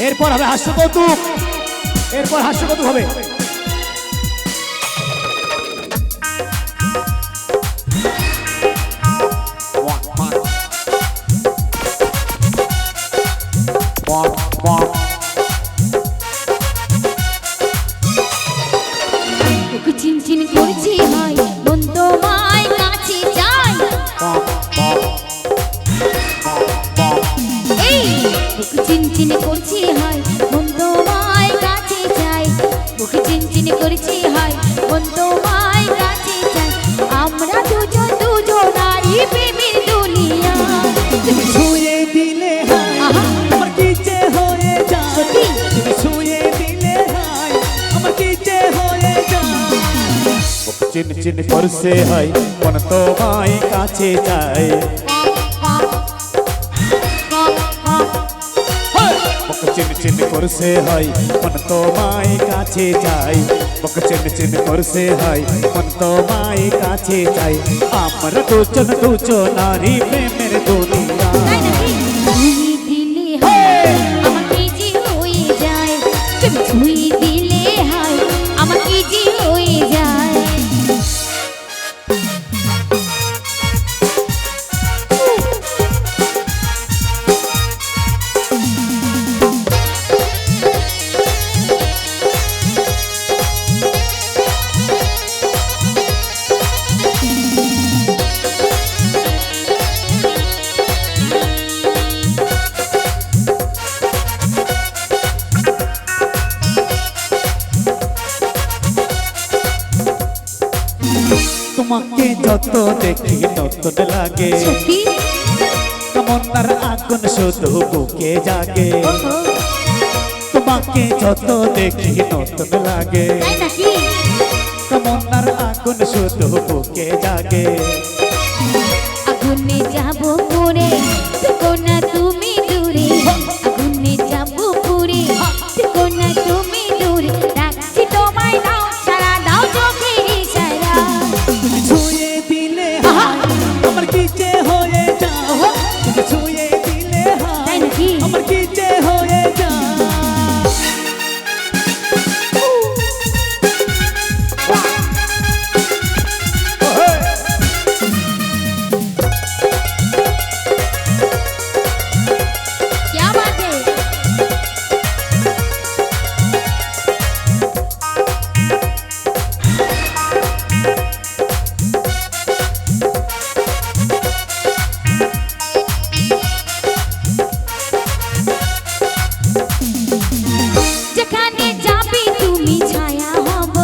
এরপর হবে হাস্য কৌতুক, এরপর হাস্য কৌতুক হবে। চিনচিন করছি হাই মন তোমায় কাছে চাই, এই বুক চিনচিন করছি হাই মন তোমায় কাছে চাই, বুক চিনচিন করছি হাই মন তোমায় কাছে চাই। আমরা দুজন দুজনারই প্রেমের দুনিয়া, তুমি ছুঁয়ে দিলে হাই আমার কি যে হয়ে যায়, সত্যি তুমি ছুঁয়ে দিলে হাই আমার কি যে হয়ে যায়। চিন চিন করছে হাই মন তোমায় কাছে চায়, চিন চিন করছে হাই মন তোমায় কাছে চাই, চিন চিন করছে হাই মন তোমায় কাছে চাই। আমরা দুজন দুজনারই প্রেমের দুনিয়া। তাই নাকি? ছুঁয়ে দিলে হাই আমার কি যে হয়ে যায়, তুমি ছুঁয়ে দিলে হাই আমার কি যে হয়ে যায়। তোমাকে যত দেখি নতুন লাগে, সত্যি তমন্নার আগুন শুধু বুকে জাগে। তোমাকে যত দেখি নতুন লাগে, তাই নাকি? তমন্নার আগুন শুধু বুকে জাগে। আগুনে যাব পুরে থেকো না তুমি দূরে, আগুনে যাব পুরে থেকো না তুমি দূরে, রাখছি তোমায় নাও সারা দাও চোখের ইশারা। তুমি ছুঁয়ে দিলে হাই আমার কি যে হয়ে যায়, তুমি ছুঁয়ে দিলে হাই তাই নাকি? আমার কি যে হয়ে যায়। क्या बात है? যেখানে যাবি তুমি ছায়া হব,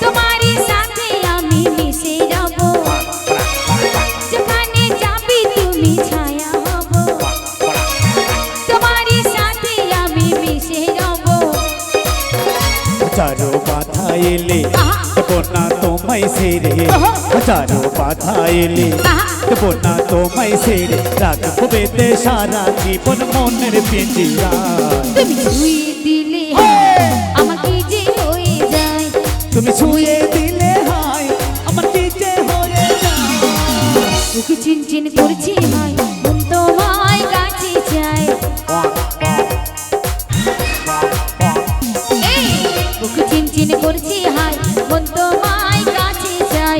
তোমারই সাথে আমি মিশে যাব। যেখানে যাবি তুমি ছায়া হব, তোমারই সাথে আমি মিশে যাব। হাজারো বাধা এলে দেবো না তোমায় ছেড়ে, হাজারো বাধা এলে দেবো না তোমায় ছেড়ে, রাখবো বেঁধে সারা জীবন মনের পিঞ্জিরা। তুমি ছুঁয়ে দিলে আমাকে যে হয়ে যায়, তুমি ছুঁয়ে দিলে হাই আমার কি যে হয়ে যায়। বুকে চিনচিন করছি হাই মন তোমায় কাছে চাই, এই বুকে চিনচিন করছি হাই মন তোমায় কাছে চাই,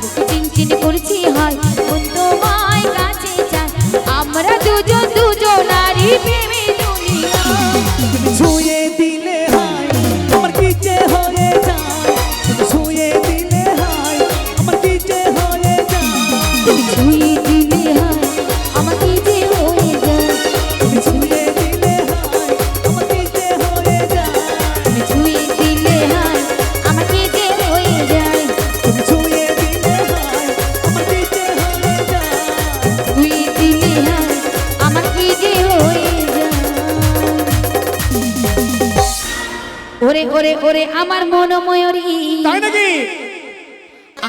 বুকে চিনচিন করছি হাই মন তোমায় কাছে চাই। আমরা দুজন দুজনারই প্রেমের দুনিয়া, তুমি ছুঁয়ে দিলে হাই আমার কি যে হয়ে যায়, তুমি ছুঁয়ে দিলে হাই আমার কি যে হয়ে যায়। তুমি ছুঁয়ে দিলে হাই আমাকে যে হয়ে যায়, তুমি ছুঁয়ে দিলে হাই আমার কি যে হয়ে যায়। তুমি ছুঁয়ে দিলে হাই আমাকে যে হয়ে যায়, তুমি ছুঁয়ে দিলে হাই আমার কি যে হয়ে যায়। ছুঁয়ে দিলে হাই আমাকে যে হয়ে যায়। ওরে ওরে ওরে আমার মন ময়ূরী, তাই নাকি?